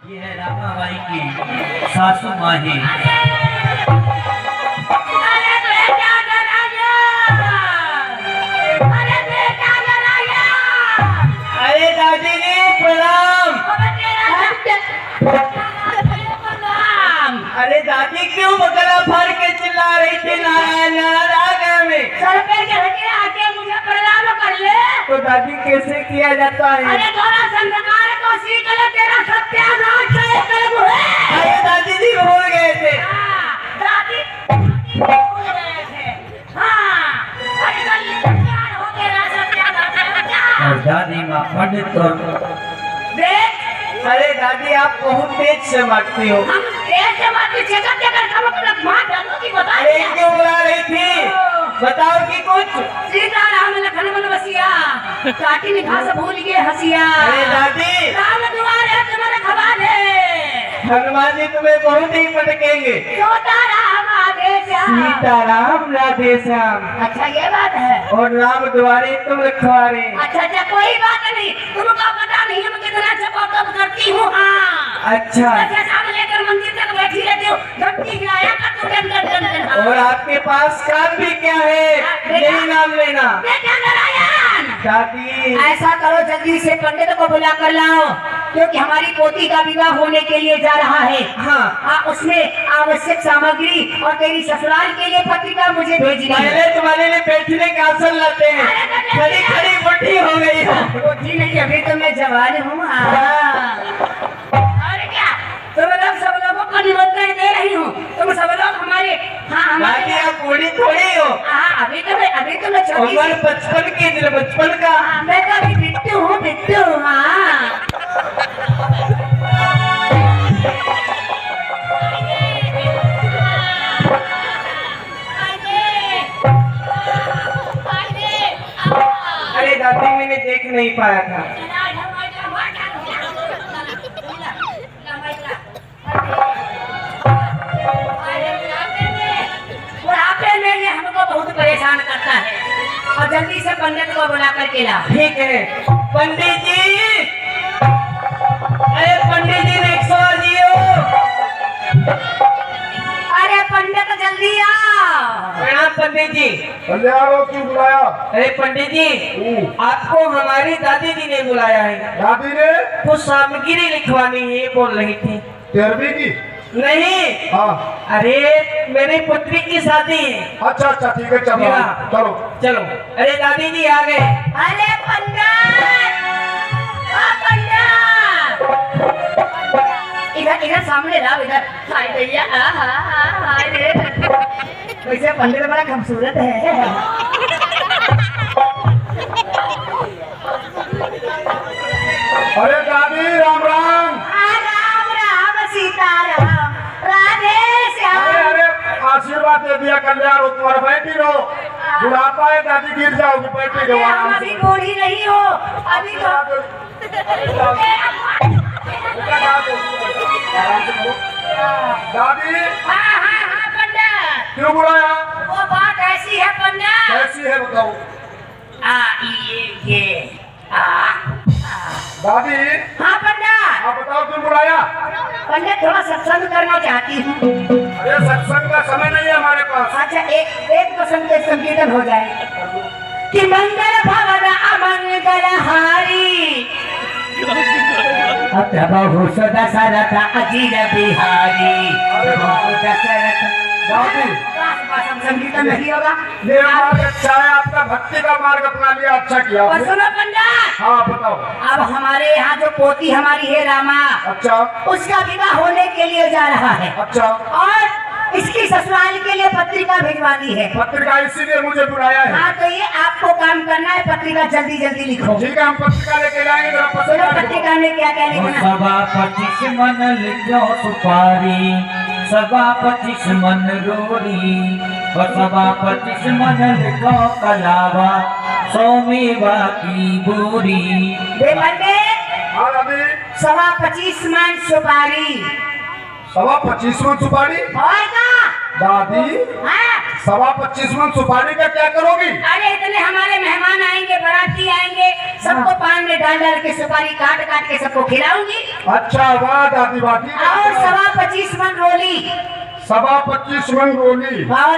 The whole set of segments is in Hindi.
ये है रामाबाई की सासू माँ है। अरे दादी जी प्रणाम। अरे दादी क्यों बकरा फाड़ के चिल्ला रही थी? नारायण नारायण आ गए में सर पे चढ़ के आके मुझे प्रणाम कर ले। तो दादी कैसे किया जाता है? अरे थोड़ा संस्कार तो सीख ले, तेरा सत्यानाश है। अरे दादी जी भूल गए थे। दादी भूल गए थे। हाँ, अरे कल संस्कार हो तेरा सत्यानाश। और दादी माँ पंडित और देख, अरे दादी आप बहुत तेज से मारती हो। हम ऐसे मारते चेकअप देकर खबर मार डालोगी, बता। अरे क्यों बुला रही थी? बताओ कि कुछ। सीताराम लखन वन बसिया, काटी ने घास भूल गए हसिया। अरे दादी राम दुआरे तुम्हारे खवाले, हनुमान जी तुम्हें बहुत ही पटकेंगे। सीताराम आगे श्याम। सीताराम राधे श्याम। अच्छा ये बात है। और राम द्वारे तुम रखवारे। अच्छा अच्छा कोई बात नहीं, तुमको पता नहीं हम कितना सपोर्ट करती हूँ। हाँ अच्छा अच्छा, सामने लेकर मंदिर तक बैठी रहती हूँ, घंटी गिराया कर तू डन डन डन डन। और आपके पास काम भी क्या है? यही नाम लेना। बेटा नारायण, दादी ऐसा करो जल्दी से पंडित को बुला कर लाओ, क्योंकि हमारी पोती का विवाह होने के लिए जा रहा है। हाँ उसमें आवश्यक सामग्री और तेरी ससुराल के लिए पत्रिका मुझे भेजनी है। पहले तुम्हारे लिए बैठने का आसन लाते हैं। खड़ी खड़ी बुढ़ी हो गई हो। पोती नहीं, अभी तो मैं जवान हूँ। और क्या, तुम लोग सब लोगों को निमंत्रण दे रही हूँ। तुम सब लोग हमारे दादी आप बूढ़ी थोड़ी हो। अभी तो मैं छोटी उम्र 55 की दिल बचपन का। मैं तो अभी बिट्टू हूँ बिट्टू। हाँ अरे दादी मैंने देख नहीं पाया था। बुढ़ापे में ये हमको बहुत परेशान करता है, और जल्दी से पंडित को बुला करके ला। ठीक है पंडित जी। अरे पंडित जी ने 100 जियो। अरे पंडित जल्दी आओ। प्रणाम पंडित जी। कल्याणों क्यों बुलाया? अरे पंडित जी आपको हमारी दादी जी ने बुलाया है। दादी ने कुछ सामग्री लिखवानी है बोल रही थी। 13वीं की? नहीं हाँ अरे मेरी पुत्री की शादी है। अच्छा अच्छा ठीक है, चलो मेरा- चलो। चलो अरे दादी जी आ गए। अरे पंडित, इधर इधर सामने लाओ इधर। हाय भैया, हाय वैसे पंडित बड़ा खूबसूरत है। अरे दादी राम राम। राम राम सीताराम राधे अरे श्याम। अरे आशीर्वाद दे दिया, कल्याण हो तुम्हारा। बैठी रहो, बुढ़ापा है दादी, गिर जाओगी। बैठी रहो हम आराम अभी से। बूढ़ी नहीं हो, अभी तो दादी हाँ पंडित। क्यों बुलाया? वो बात ऐसी है पंडित। कैसी है बताओ? ये दादी हाँ पंडित। आप बताओ क्यों बुलाया? पंडित थोड़ा सत्संग करना चाहती हूँ। अरे सत्संग का समय नहीं है हमारे पास। अच्छा एक पसंद के संकीर्तन हो जाए कि मंगल भवन अमंगल हारी, प्रभु दशरथ अजीर बिहारी। अरे वाह। दशरथ दादी संकीर्तन नहीं होगा। ये मार्ग अच्छा है, आपका भक्ति का मार्ग अपना लिया, अच्छा किया और आपने। सुनो पंडित, हाँ बताओ। अब हमारे यहाँ जो पोती हमारी है रामा, अच्छा उसका विवाह होने के लिए जा रहा है, अच्छा। और इसकी ससुराल के लिए पत्रिका भिजवानी है। पत्रिका इसीलिए मुझे बुलाया है। हाँ तो ये आपको काम करना है, पत्रिका जल्दी जल्दी लिखो। ठीक है, हम पत्रिका लेके जाएंगे, जरा सुनो पत्रिका लिखो। पत्रिका में क्या क्या लिखना। सवा 25 मन लिखो सुपारी, सवा 25 मन रोरी, और सवा 25 मन लिखो कलावा, 100 मेवा की बोरी। दे पंडित, हाँ दादी। 25 मन सुपारी। 25 सुपारी? और का दादी हाँ 25 मन सुपारी का क्या करोगी? अरे इतने हमारे मेहमान आएंगे, बाराती आएंगे, सबको पान में डाल डाल के सुपारी काट काट के सबको खिलाऊंगी। अच्छा वाह दादी वाह, ठीक है। और 25 मन रोली, 25 मन रोली, और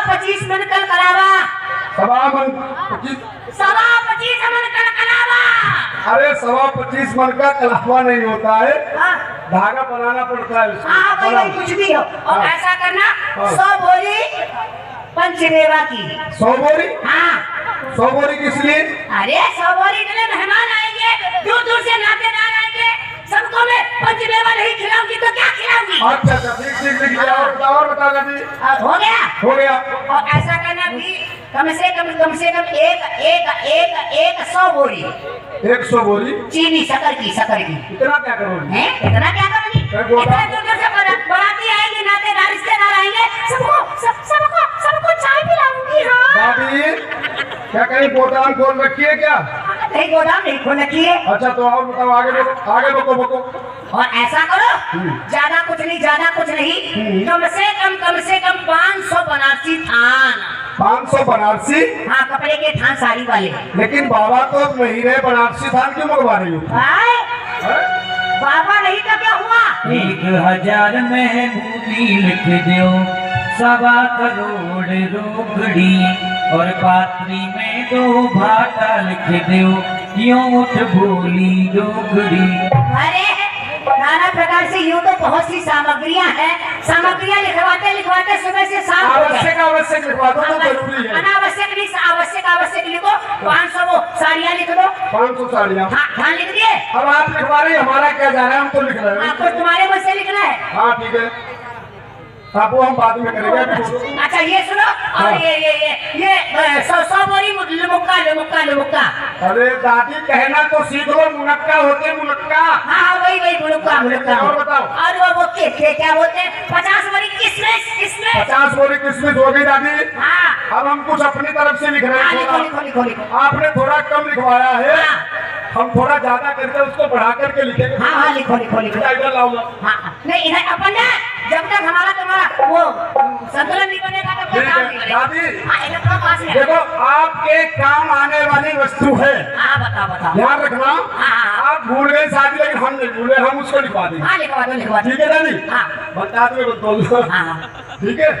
25 मन कल कलावा, 25 मन कल कलावा। अरे 25 मन का कलावा नहीं होता है, हाँ धागा बनाना पड़ता है उसको। हाँ भाई कुछ भी हो। और हाँ। ऐसा करना हाँ। 100 बोरी पंचमेवा की। 100 बोरी? हाँ 100 बोरी किस लिए? अरे 100 बोरी इतने मेहमान आएंगे, दूर दूर से नातेदार आएंगे, सबको मैं पंचमेवा नहीं खिलाऊंगी तो क्या खिलाऊंगी? अच्छा अच्छा ठीक ठीक ठीक लिया। और बता दादी। हो गया। हो गया। और ऐसा करना भी कम से कम एक 100 बोरी 100 बोरी चीनी शक्कर की इतना क्या करोगी? हैं? इतना क्या करोगी? मैं बोला- इतने दूर दूर से बाराती आएंगे, नातेदार रिश्तेदार आएंगे, सबको चाय पिलाऊंगी। हाँ दादी क्या कहीं गोदाम खोल रखी है क्या? नहीं गोदाम नहीं खोल रखी है। अच्छा तो और बताओ, आगे बको। और ऐसा करो ज्यादा कुछ नहीं, कम से कम 500 बनारसी थान। 500 बनारसी? हाँ कपड़े के थान साड़ी वाले। लेकिन बाबा तो नहीं रहे, बनारसी थान क्यों मंगवा रही हो? आए? हैं? बाबा नहीं तो क्या हुआ? 1000 महमूदी लिख दो, 1.25 करोड़ रोकड़ी, और पात्री में 2 भाटा लिख दो, यूं उठ भोली डोगरी। अरे नाना प्रकार से यूं तो बहुत सी सामग्रियां लिखवाते सुबह से शाम हो गए। आवश्यक लिखवा दो तो जरूरी है। अनावश्यक नहीं, आवश्यक लिखो। 500 वो साड़ियाँ लिख दो। 500 साड़ियाँ। हाँ लिख दिए। अब आप लिखवा रही, हमारा क्या जा रहा है, हम तो लिख रहे हैं। आपको तुम्हारे मुझसे लिखना है। हाँ ठीक है, आप वो हम बाद में करेंगे, अभी बोलो। अच्छा ये सुनो। और हाँ। ये 100 बोरी लुमुक्का। अरे दादी कहना तो सीख लो, मुनक्का होते मुनक्का। हाँ वही मुलुक्का। और बताओ। और वो क्या बोलते हैं? 50 बोरी किसमें 50 बोरी किसमिस हो गई दादी। हाँ अब हम कुछ अपनी तरफ से लिख रहे हैं थोड़ा। लिखो। आपने थोड़ा कम लिखवाया है, हाँ। हम थोड़ा ज्यादा करके उसको बढ़ा करके लिखेंगे। हाँ लिखो। इधर लाऊंगा। हाँ नहीं इधर अपन ना, जब तक हमारा तुम्हारा वो संतुलन नहीं बनेगा तब तक ठीक काम है, नहीं बनेगा। दादी। हाँ इधर थोड़ा पास में। देखो आपके काम आने वाली वस्तु है, हाँ बताओ। ध्यान रखना। हाँ। आप भूल गए शादी, लेकिन हम नहीं भूले, हम उसको लिखवा देंगे। हाँ लिखवा दो। ठीक है दादी। हाँ। बता दो। हाँ। ठीक है।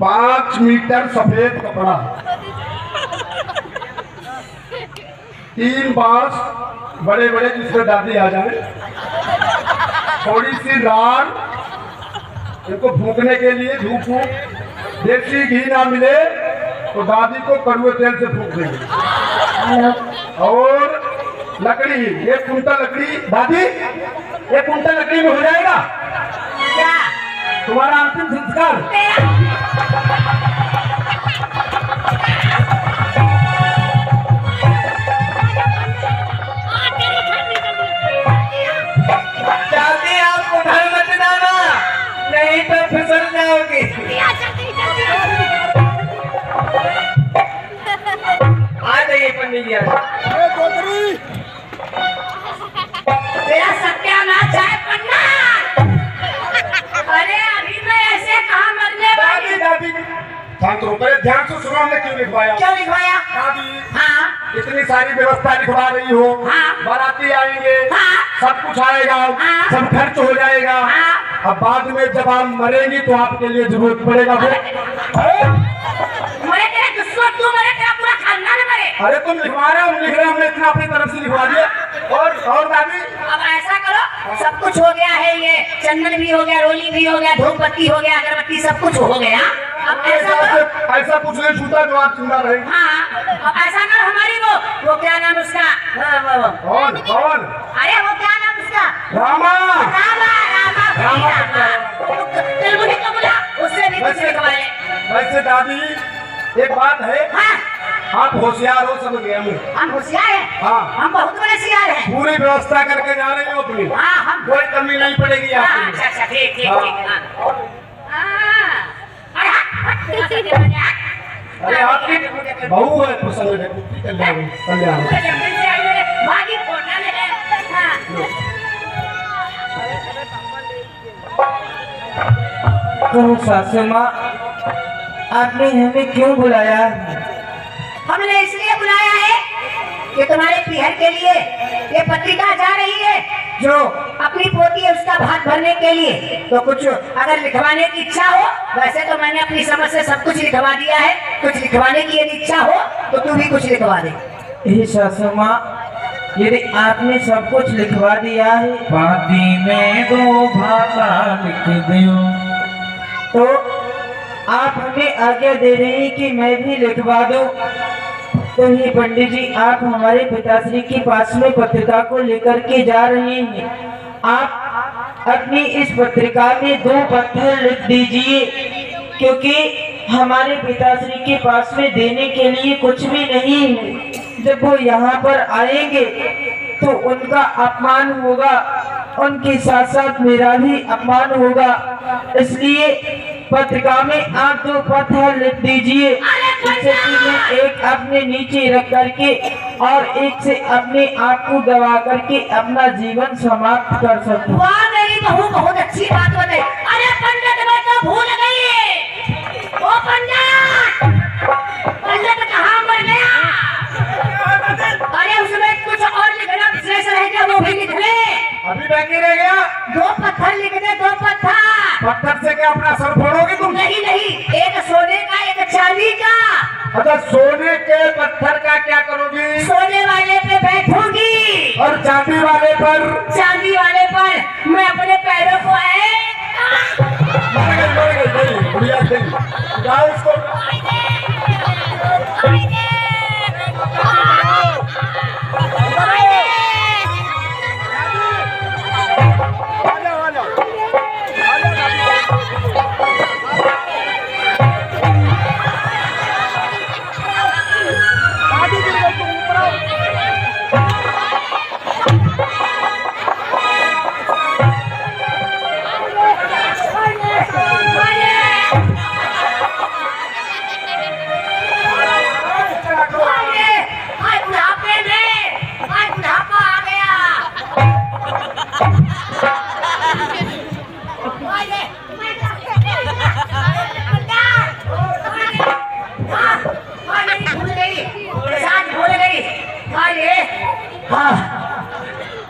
5 मीटर सफेद कपड़ा, 3 बांस बड़े जिसमें दादी आ जाए, थोड़ी सी रार इनको फूकने के लिए, धूप, देसी घी ना मिले तो दादी को कड़वे तेल से फूक देंगे। और लकड़ी, 1 कुंटल लकड़ी दादी, 1 कुंटल लकड़ी में हो जाएगा क्या? तुम्हारा अंतिम संस्कार। दादी आपको घर मत जाना, नहीं तो फिसल जाओगी। आ जाइए पंडित जी। तेरा सत्यानाश है पन्ना। अरे अभी मैं ऐसे कहाँ मरने वाली? दादी शांत रहो, पहले ध्यान से सुनो, हमने क्यों लिखवाया। क्यों लिखवाया? दादी हाँ इतनी सारी व्यवस्था लिखवा रही हो, हाँ। बाराती आएंगे, हाँ। सब कुछ आएगा, हाँ। सब खर्च हो जाएगा। हाँ। अब बाद में जब आप मरेंगी तो आपके लिए जरूरत पड़ेगा वो। मरे तेरे दुश्मन, तू मरे, तेरा पूरा खानदान मरे। अरे तुम लिखवा रहे हो, हम लिख रहे हैं, हमने इतना अपनी तरफ से लिखवा दिया। और दादी अब ऐसा करो, सब कुछ हो गया है, ये चंदन भी हो गया, रोली भी हो गया, धूप बत्ती हो गया, अगरबत्ती सब कुछ हो गया। अब ऐसा करो, ऐसा कुछ नहीं छूटा जो आप जिंदा रहे। हाँ अब ऐसा करो, हमारी वो क्या नाम उसका, कौन? अरे वो क्या नाम उसका, रामा। तेलुगु को बुला, उससे भी कुछ लिखवाए। वैसे दादी एक बात है, हाँ आप होशियार हो, समझ गए हम होशियार हैं। हाँ। हम बहुत बड़े होशियार हैं। पूरी व्यवस्था करके जा रहे हो अपनी, हाँ हम कोई कमी नहीं पड़ेगी हाँ, आपको। अच्छा ठीक हाँ। अरे आपकी बहू है प्रसन्न, कल्याण। तो सासू माँ आपने हमें क्यों बुलाया? हमने इसलिए बुलाया है कि तुम्हारे पीहर के लिए ये पत्रिका जा रही है, जो अपनी पोती है उसका भाग भरने के लिए। तो कुछ अगर लिखवाने की इच्छा हो, वैसे तो मैंने अपनी समझ से सब कुछ लिखवा दिया है, कुछ लिखवाने की यदि इच्छा हो तो तू भी कुछ लिखवा दे। हे सासू माँ, यदि आपने सब कुछ लिखवा दिया है, पाती में 2 भाषा लिख दो, तो आप हमें आज्ञा दे रहे हैं कि मैं भी लिखवा दूं। तो ये पंडित जी, आप हमारे पिताश्री के पास में पत्रिका को लेकर के जा रहे हैं। आप अपनी इस पत्रिका में 2 पत्थर लिख दीजिए, क्योंकि हमारे पिताश्री के पास में देने के लिए कुछ भी नहीं है। जब वो यहाँ पर आएंगे तो उनका अपमान होगा, उनके साथ साथ मेरा भी अपमान होगा। इसलिए पत्रिका में आप 2 पत्थर लिख दीजिए, जिससे कि मैं एक अपने नीचे रख करके और एक से अपने आप को दबा करके अपना जीवन समाप्त कर सकूं। वाह मेरी बहू, बहुत अच्छी बात बताई। अरे पंडित, मैं तो भूल गई। ओ पंडित, पंडित कहाँ मर गया? अरे उसमें कुछ और लिखना शेष रह गया, वो भी लिख ले। अभी बाकी रह गया। 2 पत्थर लिख दे, 2 पत्थर। पत्थर से क्या अपना सर फोड़ोगे तुम? नहीं नहीं, एक सोने का, एक चांदी का। अच्छा, सोने के पत्थर का क्या करोगी? सोने वाले पे बैठूंगी और चांदी वाले पर? चांदी वाले पर मैं अपने पैरों को मर गई, बुढ़िया गई। जाओ इसको।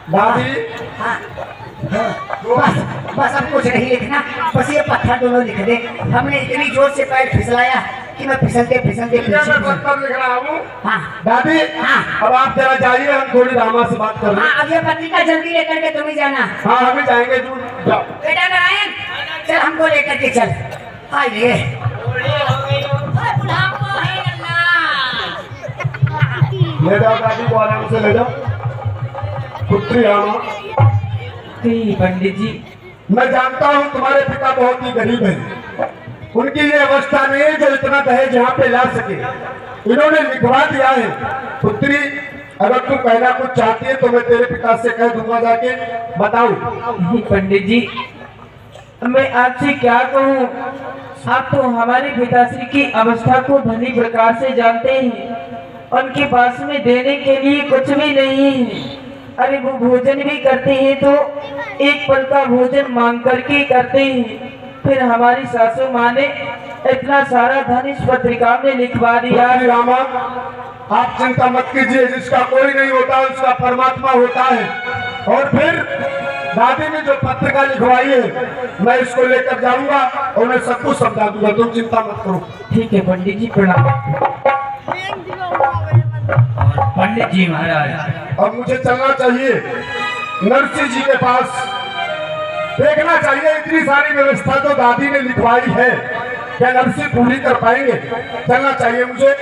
दादी, बस अब कुछ नहीं लिखना, बस ये पत्थर दोनों लिख दे। हमने इतनी जोर से पैर फिसलाया कि मैं फिसलते फिसलते मैं पत्थर लिख रहा हूँ। हाँ दादी, हाँ। अब आप जरा जाइए, हम थोड़ी रामा से बात कर रहे हैं। हाँ, अब ये पत्रिका जल्दी लेकर के तुम ही जाना। हाँ, हमें जाएंगे। दूर जाओ। बेटा नारायण, चल हमको लेकर के चल। आइए। ले जाओ दादी को, आराम से ले जाओ। पुत्री रामा, पंडित जी, मैं जानता हूँ तुम्हारे पिता बहुत ही गरीब हैं। उनकी ये अवस्था नहीं है जो इतना दहेज यहाँ पे ला सके। इन्होंने लिखवा दिया है। पुत्री, अगर तू कहना कुछ चाहती है तो मैं तेरे पिता से कह दूंगा, जाके बताओ। पंडित जी, मैं आपसे क्या कहूँ, आप तो हमारे पिताश्री की अवस्था को भली प्रकार से जानते हैं। उनके पास में देने के लिए कुछ भी नहीं है। अरे वो भोजन भी करते हैं तो एक पल का भोजन मांग करके करते हैं। फिर हमारी सासू माँ ने इतना सारा धन इस पत्रिका में लिखवा दिया। रामा, आप चिंता मत कीजिए, जिसका कोई नहीं होता उसका परमात्मा होता है। और फिर दादी ने जो पत्रिका लिखवाई है, मैं इसको लेकर जाऊंगा और मैं सब कुछ समझा दूंगा, तुम चिंता मत करो। ठीक है पंडित जी, प्रणाम। पंडित जी महाराज, अब मुझे चलना चाहिए नरसिंह जी के पास, देखना चाहिए। इतनी सारी व्यवस्था तो दादी ने लिखवाई है, क्या नरसिंह पूरी कर पाएंगे? चलना चाहिए मुझे।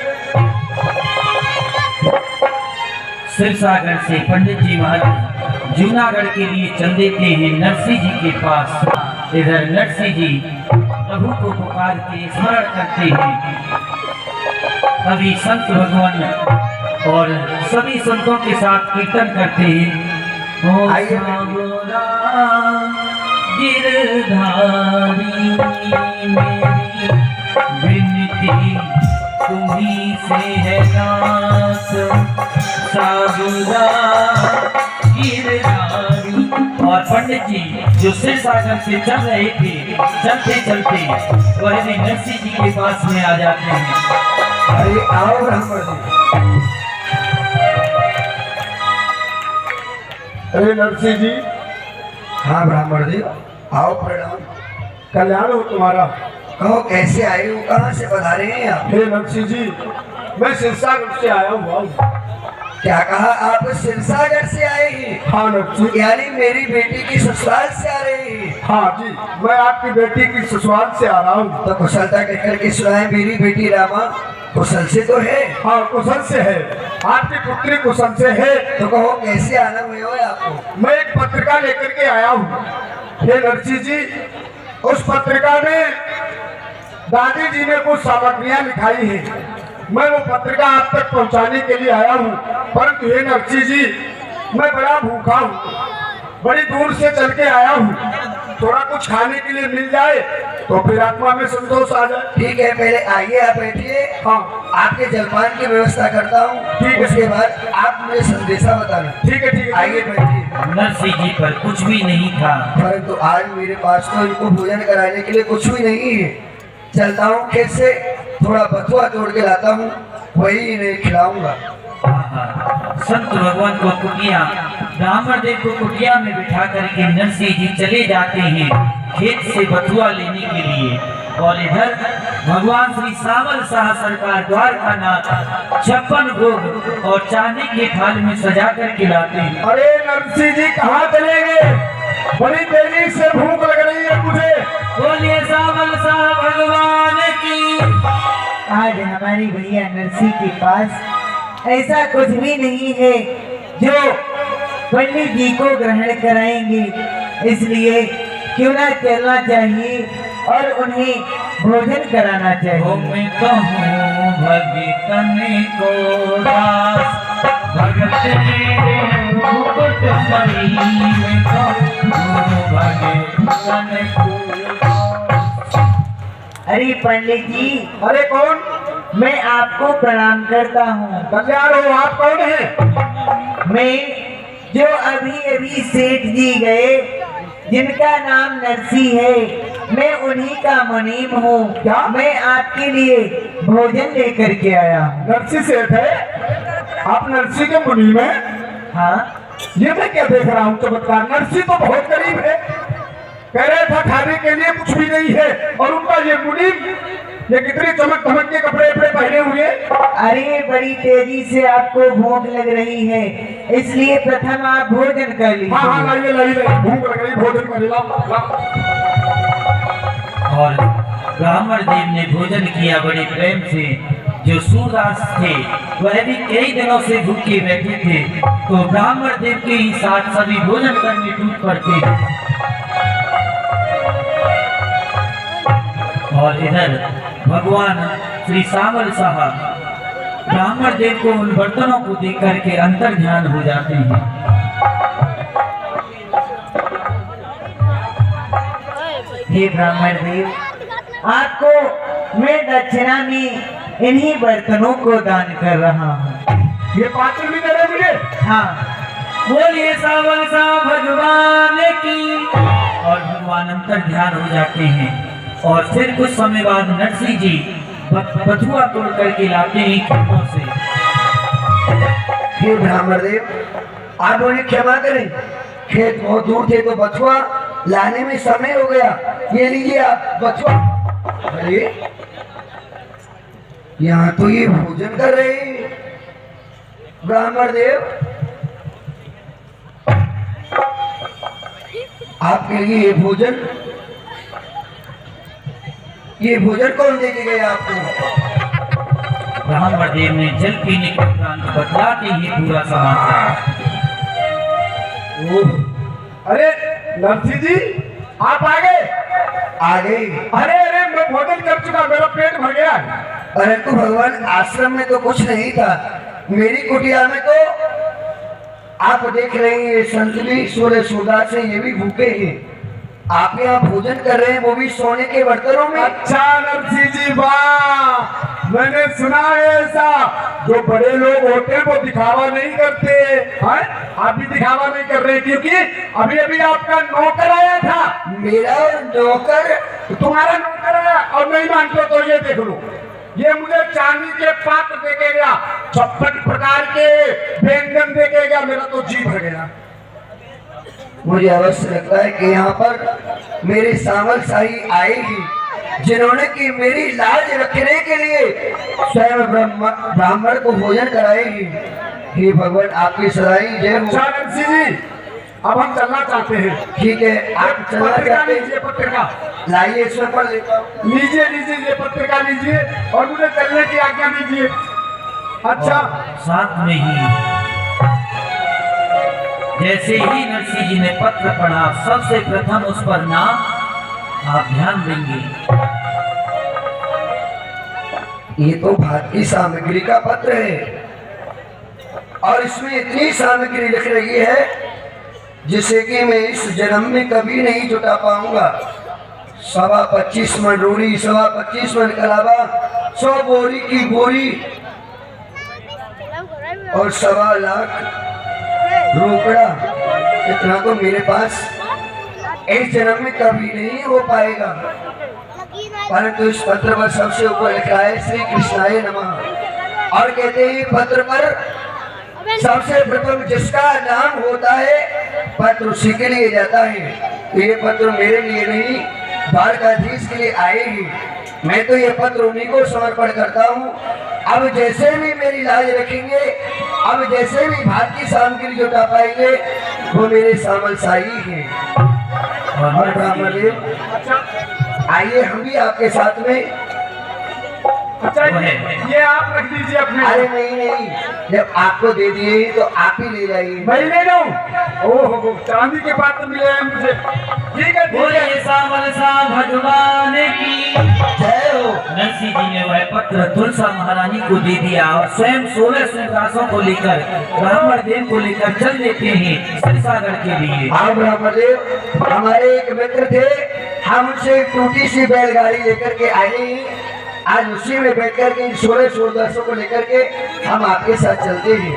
सिरसागर से पंडित जी महाराज जूनागढ़ के लिए चल देते हैं नरसिंह जी के पास। इधर नरसिंह जी प्रभु को पुकार के स्मरण करते हैं। अभी संत भगवान और सभी संतों के साथ कीर्तन करते हैं। ओ सागरा गिरधारी मेरी विनती तुम्ही से है नाथ, सागरा गिरधारी और पंडित जी जो सिर सागर से चल रहे थे, चलते चलते वह भी नरसिंह जी के पास में आ जाते हैं। अरे आओ ब्राह्मण जी। अरे नरसिंह जी। हाँ ब्राह्मण देव, आओ प्रणाम। कल्याण हो तुम्हारा। कहो कैसे आए हो, कहाँ से पधारे हैं आप? हे नरसिंह जी, मैं सिरसागर से आया हुआ हूँ। क्या कहा, आप सिरसागर से आए हैं? हाँ नरसिंह। यानी मेरी बेटी की ससुराल से आ रहे हैं? हाँ जी, मैं आपकी बेटी की ससुराल से आ रहा हूँ। तो कुशलता कहकर के सुनाए, मेरी बेटी रामा कुशल से तो है? हाँ कुशल से है, आपकी पुत्री कुशल से है। तो कहो कैसे आना हुए हो आपको? मैं एक पत्रिका लेकर के आया हूँ। हे नरसिंह जी, उस पत्रिका में दादी जी ने कुछ सामग्रियां लिखाई हैं। मैं वो पत्रिका आप तक पहुंचाने के लिए आया हूँ। परंतु हे नरसिंह जी, मैं बड़ा भूखा हूँ, बड़ी दूर से चल के आया हूँ। थोड़ा कुछ खाने के लिए मिल जाए तो फिर आत्मा में संतोष आ जाए। ठीक है, पहले आइए, आप बैठिए। हाँ आपके जलपान की व्यवस्था करता हूँ। ठीक है। उसके बाद आप मुझे संदेशा बताना। ठीक है आइए बैठिए। नरसिंह जी पर कुछ भी नहीं था, परंतु आज मेरे पास तो इनको भोजन कराने के लिए कुछ भी नहीं है। चलता हूँ खेत से, थोड़ा बथुआ तोड़ के लाता हूँ, वही इन्हें खिलाऊंगा। संत भगवान को कुटिया, ब्राह्मण देव को कुटिया में बिठा करके नरसिंह जी चले जाते हैं खेत से बथुआ लेने के लिए। और इधर भगवान श्री सामल शाह सरकार द्वारका नाथ 56 भोग और चांदी के थाल में सजा कर खिलाते हैं। अरे नरसिंह जी कहाँ चले गए? बड़ी तेजी से भूख लग रही है मुझे। बोलिए सामल शाह भगवान की। आज हमारी भैया नरसिंह के पास ऐसा कुछ भी नहीं है जो पंडित जी को ग्रहण कराएंगे, इसलिए क्यों ना चलना चाहिए और उन्हें भोजन कराना चाहिए। मैं कहूँ भगतन को दास, भगत मुकुट मणि में कहूँ भगतन को दास। अरे पंडित जी, अरे कौन? मैं आपको प्रणाम करता हूँ। कल्याण हो, आप कौन है? मैं जो अभी अभी सेठ जी गए, जिनका नाम नरसिंह है, मैं उन्हीं का मुनीम हूँ। क्या? मैं आपके लिए भोजन लेकर के आया हूँ। नरसिंह सेठ है? आप नरसिंह के मुनीम हैं? हाँ, ये मैं क्या देख रहा हूँ चमत्कार। नरसिंह तो बहुत गरीब है, कह रहे था खाने के लिए कुछ भी नहीं है, और उनका ये मुनीम, ये कितनी चमक धमक के कपड़े पहने हुए। अरे बड़ी तेजी से आपको भूख लग रही है, इसलिए प्रथम आप भोजन कर लीजिए। हाँ हाँ, लाइए लाइए, भूख लग रही, भोजन कर लाओ। और ब्राह्मण देव ने भोजन किया बड़े प्रेम से। जो सूरदास थे वह भी कई दिनों से भूखे बैठे थे, तो ब्राह्मण देव के ही साथ सभी भोजन करने टूट पड़ते। और इधर भगवान श्री सामल साहब ब्राह्मण देव को उन बर्तनों को देख करके अंतर ध्यान हो जाते हैं। हे ब्राह्मण देव, आपको मैं दक्षिणा में इन्हीं बर्तनों को दान कर रहा हूँ। ये पात्र भी दे रहे मुझे? हाँ, बोलिए सावल साहब भगवान की। और भगवान अंतर ध्यान हो जाते हैं। और फिर कुछ समय बाद नरसिंह जी बथुआ तोड़ करके लाते हैं खेतों से। हे ब्राह्मण देव, आप उन्हें क्षमा करें, खेत बहुत दूर थे तो बथुआ लाने में समय हो गया। ये लीजिए आप बथुआ। अरे यहाँ तो ये भोजन कर रहे हैं ब्राह्मण देव, आपके लिए ये भोजन कौन देके गया आपको? ब्राह्मण देव ने जल पीने के उपरांत बतलाते ही पूरा समाचार। अरे नरसिंह जी, आप आ गए? आ गए। अरे अरे, मैं भोजन कर चुका, मेरा पेट भर गया। परंतु भगवान आश्रम में तो कुछ नहीं था, मेरी कुटिया में तो आप देख रहे हैं संतली सूर्य सूरदास से ये भी भूखे हैं। आप यहाँ भोजन कर रहे हैं, वो भी सोने के बर्तनों में। अच्छा नरसिंह जी, वाह, मैंने सुना है ऐसा, जो बड़े लोग होते हैं वो दिखावा नहीं करते हैं। आप भी दिखावा नहीं कर रहे, क्योंकि अभी अभी आपका नौकर आया था। मेरा नौकर? तुम्हारा नौकर आया और नहीं मानते तो ये देख लो, ये मुझे चांदी के पात्र देके गया, 56 प्रकार के व्यंजन देके गया, मेरा तो जी भर गया। मुझे अवश्य लगता है कि यहाँ पर मेरे सामल शाही आएगी, जिन्होंने कि मेरी लाज रखने के लिए स्वयं ब्राह्मण को भोजन कराएगी। हे भगवान, आपकी सदाई जय हो। अच्छा नरसिंह जी, अब हम चलना चाहते हैं। ठीक है, आप चलना पत्रिका चाहते लीजिए, पत्रिका लाइए, इसमें पढ़ लेता हूँ। लीजिए लीजिए, ये पत्रिका लीजिए और मुझे चलने की आज्ञा दीजिए। अच्छा, और साथ में ही जैसे ही नरसिंह जी ने पत्र पढ़ा, सबसे प्रथम उस पर नाम आप ध्यान देंगे। ये तो भारतीय सामग्री का पत्र है और इसमें इतनी सामग्री लिख रही है जिसे कि मैं इस जन्म में कभी नहीं जुटा पाऊंगा। 25 मन रोड़ी, 25 मन कलावा, 100 बोरी की बोरी और 1.25 लाख रोकड़ा, इतना तो मेरे पास इस जन्म में कभी नहीं हो पाएगा। परंतु इस पत्र पर सबसे ऊपर लिखा है श्री कृष्णाय नमः और कहते हैं पत्र पर सबसे प्रथम जिसका नाम होता है पत्र उसी के लिए जाता है। ये पत्र मेरे लिए नहीं, द्वारकाधीश के लिए आएगी। मैं तो ये पत्र उन्हीं को समर्पण करता हूँ। अब जैसे भी मेरी लाज रखेंगे, अब जैसे भी भारतीय सामग्री जुटा पाएंगे, वो मेरे सामल शाही हैं। और ब्राह्मण देव, आइए हम भी आपके साथ में। अच्छा ये आप रख दीजिए अपने। अरे नहीं नहीं, जब आपको दे दिए तो आप ही ले जाइए। मैं ले जाऊं? ओहो, चांदी के पात्र मिले हैं मुझे। ठीक है, ठीक बोले है। सामल सा भगवान की जय हो। नरसिंह जी ने वह पत्र तुलसा महारानी को दे दिया और स्वयं 16 सिंहासनों को लेकर ब्राह्मण देव को लेकर चल देते हैं सरसागर के लिए। हाँ ब्राह्मण देव, हमारे एक मित्र थे, हम उनसे एक टूटी सी बैलगाड़ी लेकर के आए हैं। आज उसी में बैठ कर के 16 सूरदासों को लेकर के हम आपके साथ चलते हैं।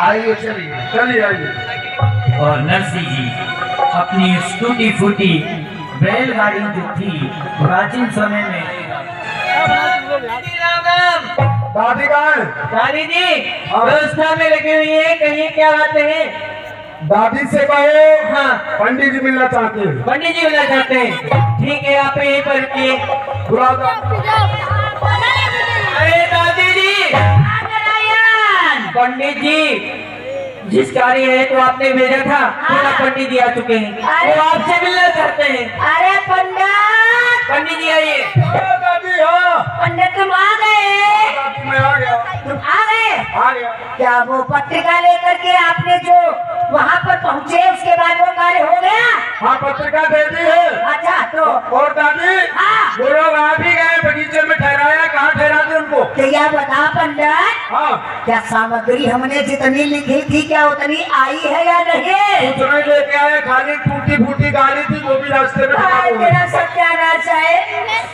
आइए चलिए। चलिए आइए। और नरसिंह जी अपनी उस टूटी फूटी बैलगाड़ी जो थी प्राचीन समय में। दादी कहाँ है? दादी जी व्यवस्था में लगी हुई है, कहीं क्या बात है? दादी से कहो। हाँ, पंडित जी मिलना चाहते हैं। पंडित जी मिलना चाहते हैं। ठीक है, आप यहीं पर रुकिए। बुला दो। अरे दादी जी, पंडित जी जिस कार्य है तो आपने भेजा था, पूरा पंडित जी आ चुके हैं, वो आपसे मिलना चाहते हैं। अरे पंडित, पंडित जी आइए। दादी हाँ, पंडित तुम आ गए? दादी मैं आ गया। तुम आ गए? आ गया। क्या वो पत्रिका लेकर के आपने जो वहाँ पर पहुँचे उसके बाद वो कार्य हो गया? हाँ, पत्रिका दे दी है। अच्छा तो और दादी हाँ। वो लोग आ भी गए, बगीचे में ठहराया। कहाँ ठहरा दे उनको? तो यह बता पंडित, हाँ, क्या सामग्री हमने जितनी लिखी थी क्या उतनी आई है या नहीं? कुछ नहीं लेके आए, खाली टूटी फूटी गाड़ी थी, वो भी रास्ते में खराब हो गई। मेरा सत्यानाश है,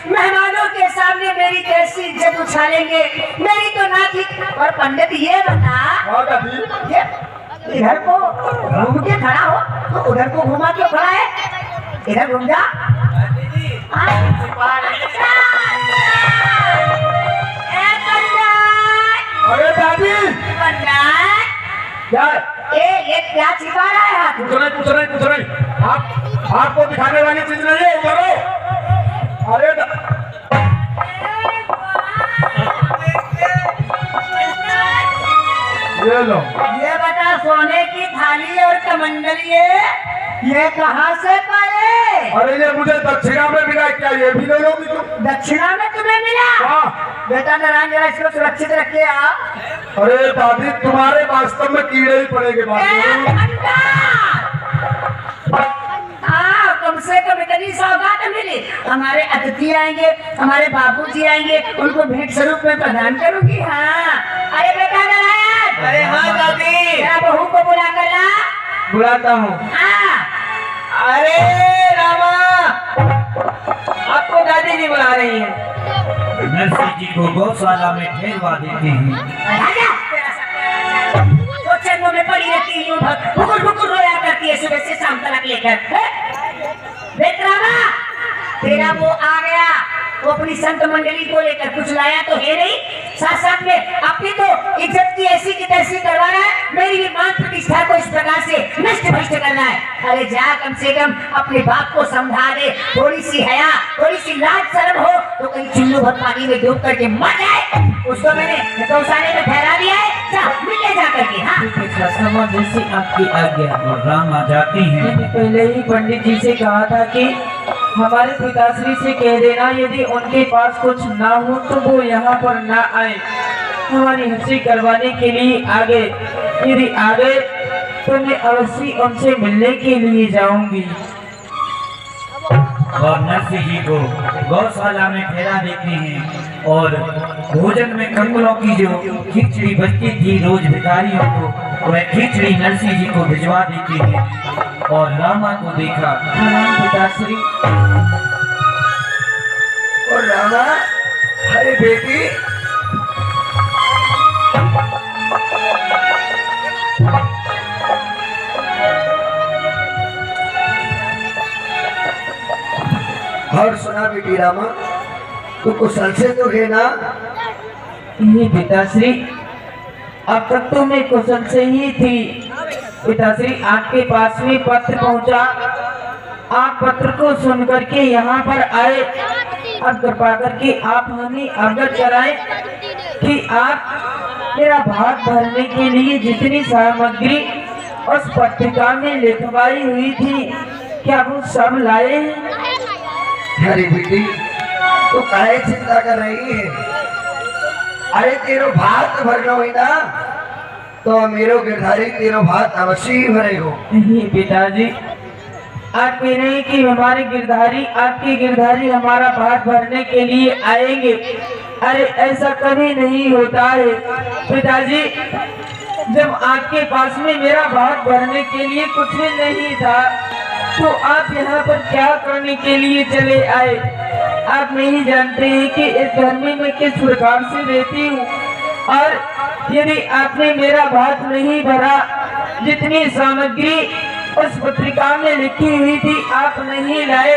मेहमानों के सामने मेरी कैसी इज्जत उछालेंगे? मेरी तो ना थी। और पंडित ये बता, हाँ दादी, ये इधर को घूम के खड़ा हो तो उधर को घुमा क्यों खड़ा है? इधर घूम जा। हाँ? ए पंडित, अरे दादी पंडित, क्या? ये क्या छिपा रहा है हाथ में? कुछ नहीं। आपको दिखाने वाली चीज नहीं है, उधरो। अरे ये लो। ये बता, सोने की थाली और कमंडल ये कहाँ से पाए? अरे ये मुझे दक्षिणा में मिला, क्या ये भी ले लोगी तुम? दक्षिणा में तुम्हें मिला? हाँ। बेटा नारायण, जरा इसको सुरक्षित रखे आप। अरे दादी, तुम्हारे वास्तव में कीड़े ही पड़ेंगे बाद में। हाँ, कम से कम इतनी सौगात मिली। हमारे अतिथि आएंगे, हमारे बाबूजी आएंगे, उनको भेंट स्वरूप में प्रदान करूंगी। हाँ, अरे बेटा नारायण। अरे हाँ दादी, मेरा बहू को बुला कर ला। बुलाता हूँ। हाँ, अरे रामा, आपको दादी जी बुला रही है। नरसिंह जी को गौशाला में ठहरवा देते हैं। राजा तो चरणों में पड़ी रहती यूं भुकुर भुकुर रोया करती है सुबह से शाम तक लेकर। बेतरामा तेरा वो आ गया, वो अपनी संत मंडली को लेकर कुछ लाया तो है नहीं, साथ साथ में अपनी तो इज्जत की ऐसी की तैसी करवा रहा है, मेरी भी मान प्रतिष्ठा को इस प्रकार से नष्ट भ्रष्ट करना है। अरे जा कम से कम अपने बाप को समझा दे, थोड़ी सी हया थोड़ी सी लाज शर्म हो तो कहीं चुल्लू भर पानी में डूब करके मर जाए। उसको मैंने गौशाले में ठहरा दिया है, जा मिलने जा करके। हाँ जैसी आपकी आज्ञा। और रामा जाती हैं। मैंने पहले ही पंडित जी से कहा था कि हमारे पिताश्री से कह देना यदि उनके पास कुछ ना हो तो वो यहाँ पर ना आए, हमारी हंसी करवाने के लिए आ गए। यदि आ गए तो मैं अवश्य उनसे मिलने के लिए जाऊंगी। और नरसिंह जी को गौशाला में ठहरा देते हैं और भोजन में कंगलों की जो खिचड़ी बचती थी रोज भिखारियों को, वह खिचड़ी नरसिंह जी को भिजवा देते हैं। और रामा को देखा। पिताश्री और रामा, अरे बेटी, और सुना बेटी रामा, तू कुशल से तो है ना? ये पिताश्री अब तक तो मैं कुशल से ही थी। पिताश्री आपके पास में पत्र पहुंचा, आप पत्र को सुन करके यहाँ पर आए। अब कृपा करके आप हमें अवगत कराएं कि आप मेरा भाग भरने के लिए जितनी सामग्री उस पत्रिका में लिखवाई हुई थी क्या वो सब लाए हैं? अरे बेटी, तू काहे चिंता कर रही है? अरे तेरो भात भरना हुई ना तो मेरो गिरधारी तेरो भात अवश्य ही भरेगो। नहीं पिताजी, आप कह रहे हैं कि हमारे गिरधारी, आपके गिरधारी हमारा भात भरने के लिए आएंगे। अरे ऐसा कभी नहीं होता है पिताजी। जब आपके पास में मेरा भात भरने के लिए कुछ भी नहीं था तो आप यहाँ पर क्या करने के लिए चले आए? आप नहीं जानते हैं कि इस घर में मैं किस प्रकार से रहती हूँ। और यदि आपने मेरा भात नहीं भरा, जितनी सामग्री उस पत्रिका में लिखी हुई थी आप नहीं लाए,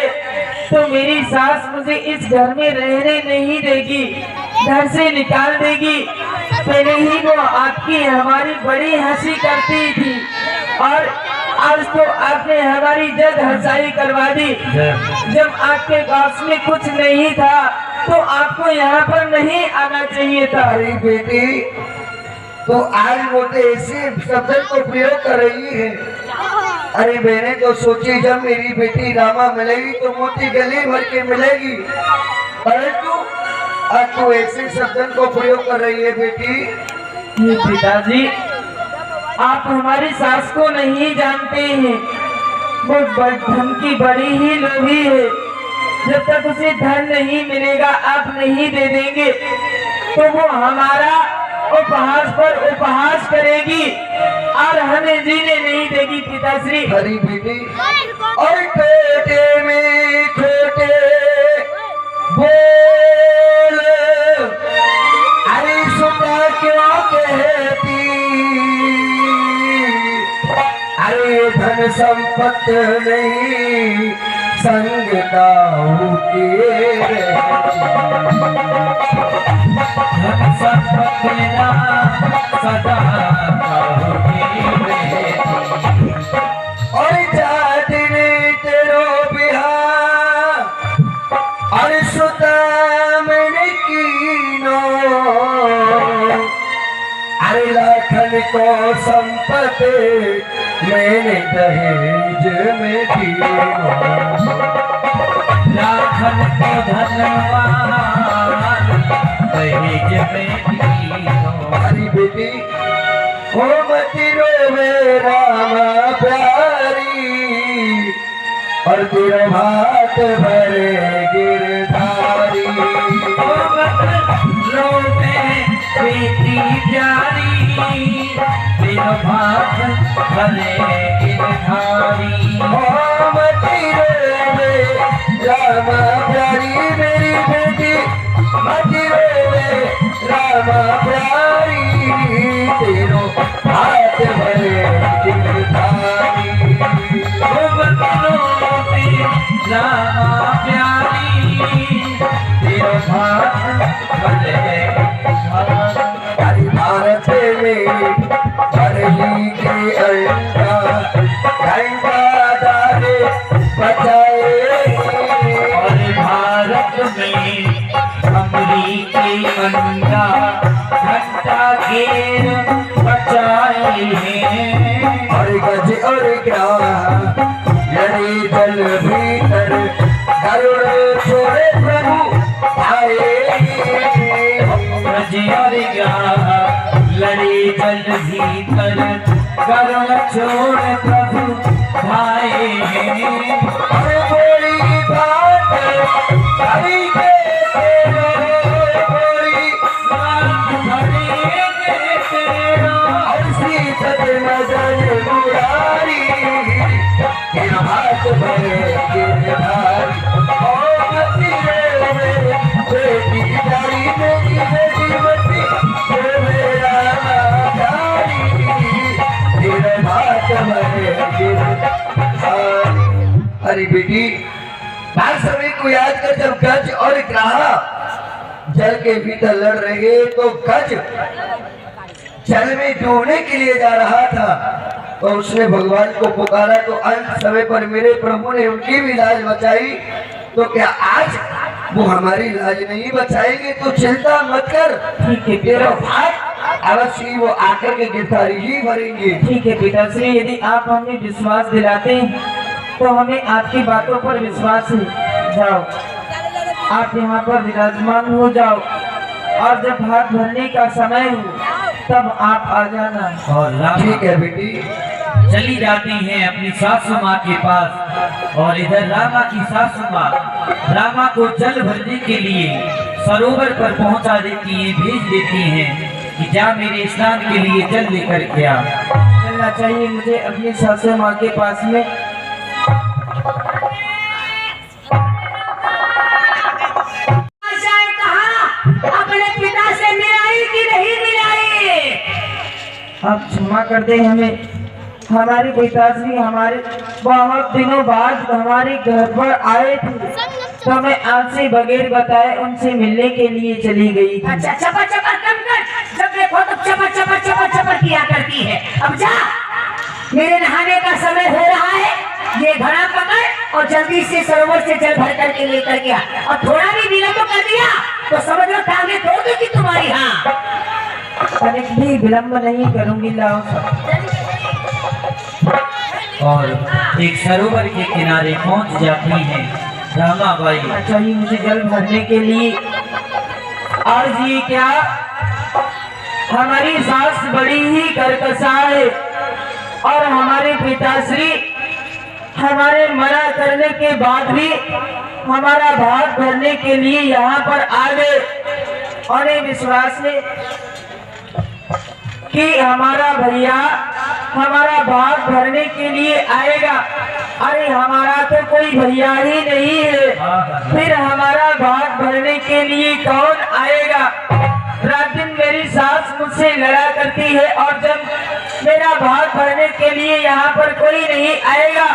तो मेरी सास मुझे इस घर में रहने नहीं देगी, घर से निकाल देगी। पहले ही वो आपकी हमारी बड़ी हंसी करती थी और आज तो आपने हमारी जद हंसाई करवा दी। जब आपके पास में कुछ नहीं था तो आपको यहाँ पर नहीं आना चाहिए था। अरे बेटी, तो आज वो तो ऐसे शब्द को प्रयोग कर रही है। अरे मैंने तो सोची जब मेरी बेटी रामा मिलेगी तो मोती गले भर के मिलेगी, परंतु आज तो ऐसे शब्द को प्रयोग कर रही है बेटी। ये पिताजी, आप हमारी सास को नहीं जानते हैं, वो धन की बड़ी ही लोभी है। जब तक उसे धन नहीं मिलेगा, आप नहीं दे देंगे तो वो हमारा उपहास पर उपहास करेगी और हमें जीने नहीं देगी पिताश्री। हरी बेटी, और खोटे में खोटे बोल, अरे सुता क्यों कहती, अरे धन संपत्ति नहीं संग दाऊ के धन संपत्ति ना सदा काहू की रहती। और जाति ने तेरो बिहार और सुता मैंने कीनो, अरे लाखन को संपत्ति मैंने दहेज में दीनो, लाखन को धनवान दहेज में दीनो। हरी बेटी, हो मती रोवे रामा प्यारी, और तेरा भात भरे गिरधारी। बेटी प्यारी, तेरा भात भरे गिरधारी। हो मती रोवे रामा प्यारी, मेरी बेटी मती रामा प्यारी तेरो हाथ भरे गिरधारी रामा प्यारी तेरा भाग भले हरि भारत में हरही के अंडा घंटा डाले बचाए और भारत में अमरीकी अंडा घंटा घेर बचाए हैं और गज और ग्राह लड़े जल भीतर गरुड़ छोड़े प्रभु आए ब्रज और ग्राह लड़े जल भीतर गरुड़ छोड़ प्रभु भाए हैं और गोरी बात हरि के तेरो गोरी और सीतत नजर मुरारी तेरा हाथ भरे गिरधारी और तेरे बेटी जारी मेरी बेटी बच्ची तो मेरा जारी तेरा हाथ भरे गिरधारी। अरे बेटी बाल समय को याद कर जब गज और ग्राह जल के भीतर लड़ रहे तो गज जल में डूबने के लिए जा रहा था तो उसने भगवान को पुकारा तो अंत समय पर मेरे प्रभु ने उनकी भी लाज बचाई। तो क्या आज वो हमारी लाज नहीं बचाएंगे? तो चिंता मत कर, ठीक है तेरा पिता। भाग अवश्य ही वो आकर के गिरफ्तारी ही भरेंगे। ठीक है पिताश्री, यदि आप हमें विश्वास दिलाते हैं तो हमें आपकी बातों पर विश्वास है। जाओ, आप यहाँ पर विराजमान हो जाओ और जब भाग भरने का समय हो तब आप आ जाना। और रामा ठीक है बेटी। चली जाती हैं अपनी सासू माँ के पास और इधर रामा की सासू माँ रामा को जल भरने के लिए सरोवर पर पहुंचा देती हैं, भेज देती हैं कि जा मेरे स्नान के लिए जल लेकर के आ। चलना चाहिए मुझे अपनी सासू माँ के पास में। अपने पिता से मिलाई कि नहीं मिलाई? आप क्षमा कर दे हमें, हमारे पिताश्री हमारे बहुत दिनों बाद हमारे घर पर आए थे तो मैं आपसे बगैर बताए उनसे मिलने के लिए चली गई थी। अच्छा, चपर चपर कम कर, जब देखो तब चपर चपर चपर चपर किया करती है। अब जा, मेरे नहाने का समय हो रहा है, ये घड़ा पकड़ और जल्दी से सरोवर से जल भर करके लेकर गया। और थोड़ा भी विलम्ब कर दिया तो समझ लो टांगे तोड़ दूंगी तुम्हारी। हाँ, अरे भी विलम्ब नहीं करूंगी, लाओ। और एक सरोवर के किनारे पहुंच जाती हैं रामाबाई। चाहिए मुझे जल भरने के लिए। और ये क्या, हमारी सास बड़ी ही कर्कशा है और हमारे पिताश्री हमारे मना करने के बाद भी हमारा भाग भरने के लिए यहाँ पर आ गए और ये विश्वास है कि हमारा भैया हमारा भाग भरने के लिए आएगा। अरे हमारा तो कोई भैया ही नहीं है, फिर हमारा भाग भरने के लिए कौन आएगा? रात दिन मेरी सास मुझसे लड़ा करती है और जब मेरा भाग भरने के लिए यहाँ पर कोई नहीं आएगा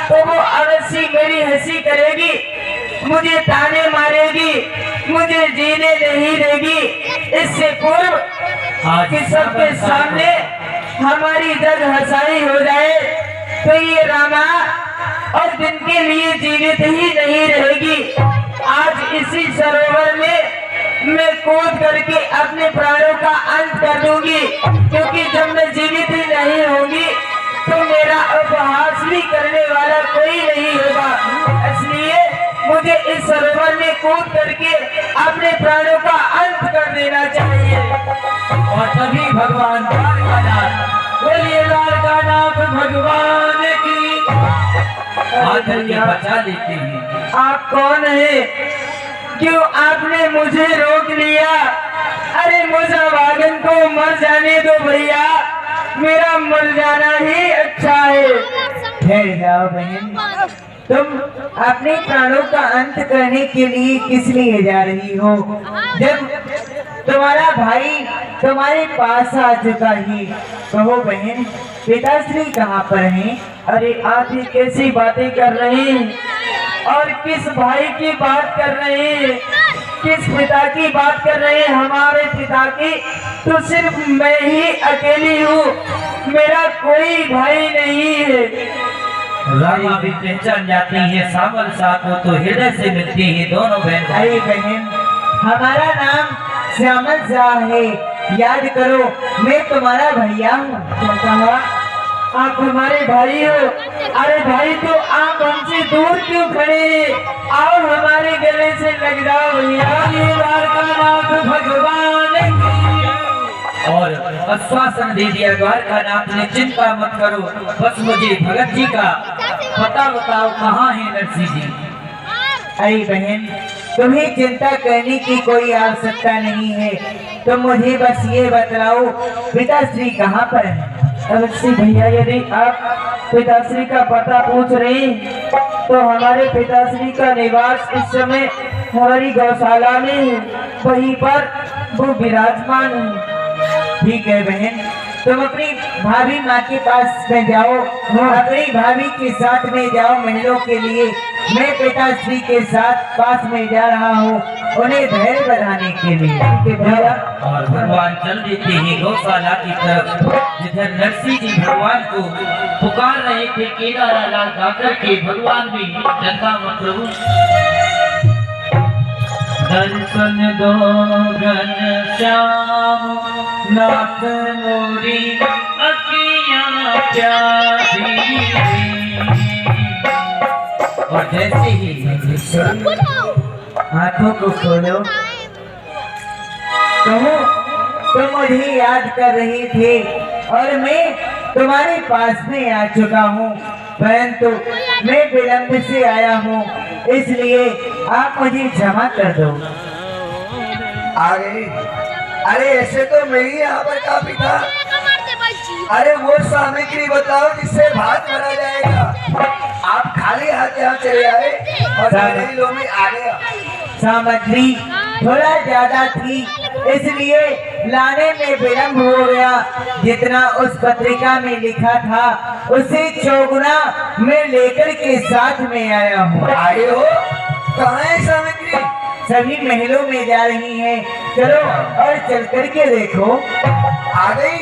तो वो अवश्य मेरी हंसी करेगी, मुझे ताने मारेगी, मुझे जीने नहीं देगी। इससे पूर्व कि सबके सामने हमारी जग हंसाई हो जाए तो ये रामा और दिन के लिए जीवित ही नहीं रहेगी। आज इसी सरोवर में मैं कूद करके अपने प्राणों का अंत कर दूंगी, क्योंकि जब मैं जीवित ही नहीं होंगी तो मेरा उपहास भी करने वाला कोई नहीं होगा। इसलिए मुझे इस सरोवर में कूद करके अपने प्राणों का अंत कर देना चाहिए। और तभी भगवान बोलिए द्वारकानाथ भगवान की आकर के बचा लेते हैं। आप कौन है? क्यों आपने मुझे रोक लिया? अरे मुझे वागन को मर जाने दो भैया, मेरा मर जाना ही अच्छा है। ठहर जाओ बहन, तुम अपने प्राणों का अंत करने के लिए किस लिए जा रही हो? जब तुम्हारा भाई तुम्हारे पास आ चुका ही। कहो बहन, पिताश्री कहाँ पर हैं? अरे आप ये कैसी बातें कर रहे हैं और किस भाई की बात कर रहे हैं? किस पिता की बात कर रहे हैं? हमारे पिता की तो सिर्फ मैं ही अकेली हूँ, मेरा कोई भाई नहीं है। रामा भी पहचान जाती है सावल शाह को, तो हृदय से मिलती है दोनों बहन भाई। अरे बहन, हमारा नाम श्यामल शाह है, याद करो मैं तुम्हारा भैया हूँ। क्या कहा? आप हमारे भाई हो? अरे भाई तो आप हमसे दूर क्यों खड़े? आओ हमारे गले से लग जाओ भैया। ये द्वारकानाथ भगवान की। और आश्वासन दे दिया द्वारकानाथ ने, चिंता मत करो, बस मुझे भगत जी का पता बताओ कहाँ है नरसिंह जी। अरे बहन, तुम्हें चिंता करने की कोई आवश्यकता नहीं है, तुम मुझे बस ये बतलाओ पिताश्री कहाँ पर है? अवश्य भैया, यदि आप पिताश्री का पता पूछ रहे हैं तो हमारे पिताश्री का निवास इस समय हमारी गौशाला में है, वहीं पर वो विराजमान है। ठीक है बहन, तुम अपनी भाभी माँ के पास में जाओ, अपनी भाभी के साथ में जाओ महलों के लिए। मैं पिताश्री के साथ पास में जा रहा हूँ उन्हें धैर्य बढ़ाने के लिए। ठीक है भैया। और भगवान चल देते हैं गौशाला की तरफ, जिधर नरसिंह जी भगवान को पुकार रहे थे। केदारा लाल गाकर के भगवान भी जनता मत प्रभु दर्शन दो घनश्याम नाथ मोरी अखियाँ प्यासी। और जैसे ही आंखों को खोलो, कहो तुम मुझे याद कर रहे थे और मैं तुम्हारे पास में आ चुका हूँ, परंतु मैं विलंब से आया हूँ, इसलिए आप मुझे क्षमा कर दो। आ गई। अरे ऐसे तो मैं ही यहाँ पर काफी था। अरे वो सामग्री बताओ जिससे भात भरा जाएगा। आप खाली हाथ यहाँ चले आए और महलों में आ गया। सामग्री थोड़ा ज्यादा थी, इसलिए लाने में विलंब हो गया। जितना उस पत्रिका में लिखा था उसे चौगुना मैं लेकर के साथ में आया हूँ। आए हो? कहाँ है सामग्री? सभी महलों में जा रही हैं, चलो और चल करके देखो। आ गई?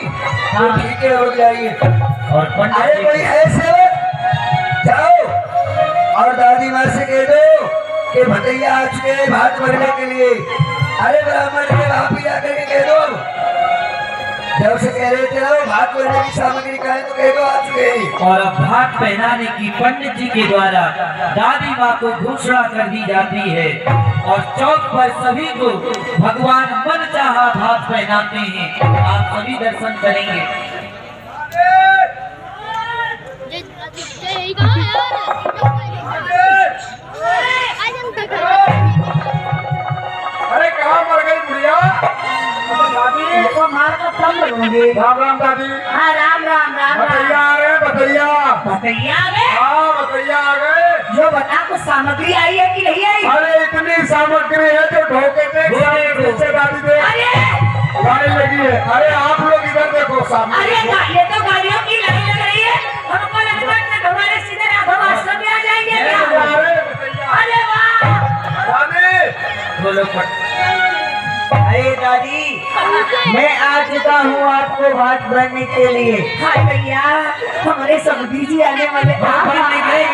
तो ठीक है, रुक जाइए। और अरे पंडित कोई जी है सेवक? जाओ और दादी माँ से कह दो कि भटैया आ चुके हैं भात भरने के लिए। अरे ब्राह्मण के वहां भी जाकर के कह दो, जब से कह रहे थे ना भात भरने की सामग्री का है तो कह दो आ चुके हैं। और अब भात पहनाने की पंडित जी के द्वारा दादी माँ को घोषणा कर दी जाती है और चौक पर सभी को भगवान मन चाहा भात पहनाते हैं। आप सभी दर्शन करेंगे। अरे कहाँ मर गई बुढ़िया? दादी तो मार का कम लगोगे। राम राम दादी। हाँ राम राम राम बतैया राम। आ गए, बतैया। बतैया आ गए? हाँ बतैया आ गए। जो बता कुछ सामग्री आई है कि नहीं आई? अरे इतनी सामग्री है जो ढोके थे पीछे दादी दे अरे गाड़ी लगी है। अरे आप लोग इधर देखो सामने। अरे ये तो गाड़ियों की लाइन लग रही है, हमको लगता है कि हमारे सीधे राघव आश्रम में आ जाएंगे क्या? अरे वाह दादी बोलो पट अरे दादी, मैं आ चुका हूँ आपको भात भरने के लिए। हाय भैया, हमारे समधी जी आने वाले।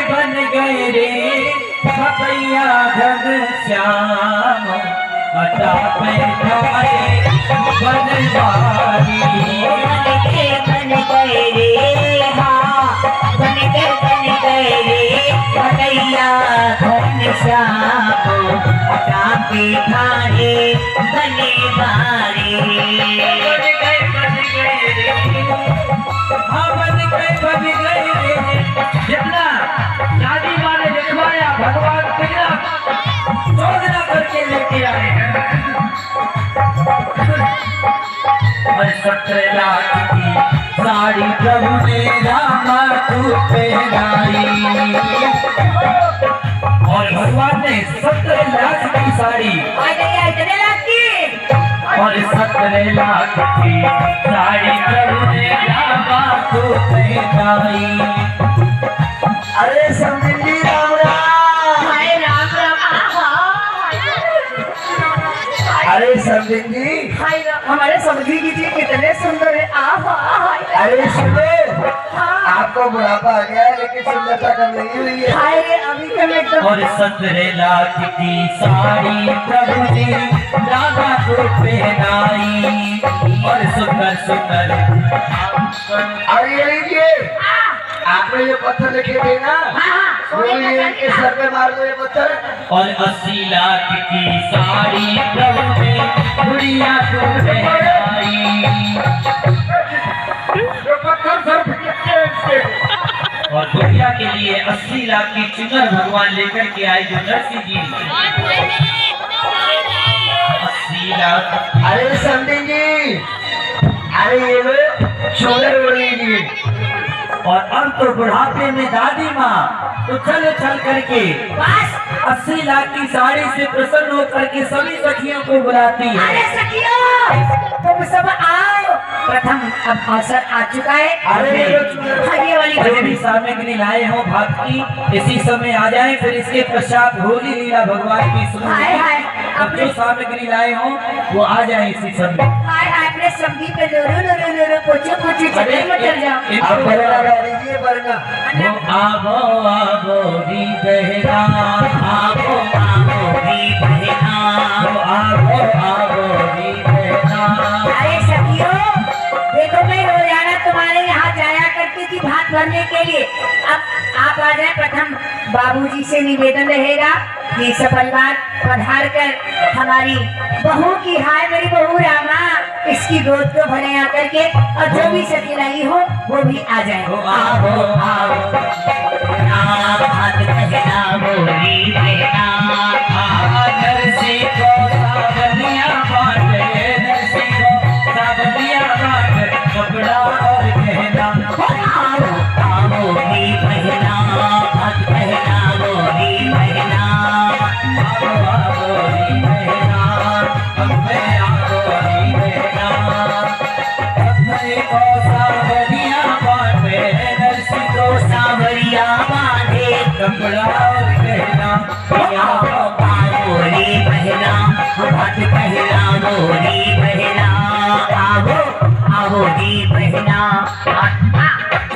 बन गए रे भैया घनश्याम अटा बैठाए बनवारी। बन गए रे, हाँ बन गए रे भैया घनश्याम अटा बैठाए बने बारे। हाँ बन गए रे। जितना दादी माँ ने लिखवाया भगवान तेरा चौगना करके लेके आए हैं। और 17 लाख की साड़ी प्रभु ने रामा को पहनाई। और भगवान ने 17 लाख की साड़ी इतने लाख की और और 17 लाख की साड़ी प्रभु ने लावा तो पहनाई। अरे समझी जी राम राम। हाय राम राम। अरे समझी जी, हाय राम, हमारे समझी जी कितने सुंदर है। अरे सुनो, आपको बुढ़ापा आ गया है लेकिन सुंदरता कम नहीं हुई है। हाय अभी तो मैं एकदम और 17 लाख की साड़ी प्रभु ने लावा तो पहनाई। और सुंदर सुंदर अरे ये लीजिए, आपने जो पत्थर लिखे थे ना, वो ये इनके सर पे मार दो ये पत्थर। और 80 लाख की साड़ी प्रभु ने गुड़िया को पहनाई। जो पत्थर सर पे लिखे हैं इसके। और गुड़िया के लिए 80 लाख की चुनर भगवान लेकर के आए जो नरसिंह जी। 80 लाख। अरे समझी जी, अरे ये लो चूनर उड़ लीजिए। और अब तो बुढ़ापे में दादी माँ उछल उछल करके बस 80 लाख की साड़ी से प्रसन्न होकर के सभी सखियों को बुलाती है। अरे सखियों तुम सब आओ। प्रथम अब अवसर आ चुका है। अरे ये वाली जो भी सामग्री लाए हो भाग की इसी समय आ जाए, फिर इसके पश्चात होली लीला भगवान की शुरू हाय होगी। हाय अब जो सामग्री लाए हो वो आ जाए इसी समय। हाय हाय अपने समझी पे लोरो पोछो पोछो चले मचल जाओ। आप बरना गा दीजिए, बरना। आबो आबो री बहना, आबो आबो री बहना, आबो आबो री बहना। अरे सखियों देखो मैं रोजाना तुम्हारे यहाँ जाया करती थी भात भरने के लिए। अब आप आ जाए। प्रथम बाबूजी से निवेदन रहेगा कि सब परिवार पधार कर हमारी बहू की, हाय मेरी बहू रामा, इसकी गोद को भरे आकर के, और जो भी सखी लगी हो वो भी आ जाए। आबो आबो भात बहना बोली बहना, नरसिंह को सावलिया बाटे, नरसिंह को सावलिया बाटे, कपड़ा और गहना। आबो आबो री बहना, भात बहना बोली बहना, आबो आबो री बहना, अम्बे आबो री बहना, अम्बे को सावलिया बाटे, नरसिंह को सावलिया बाटे, कपड़ा और गहना। आबो आबो री बहना, भात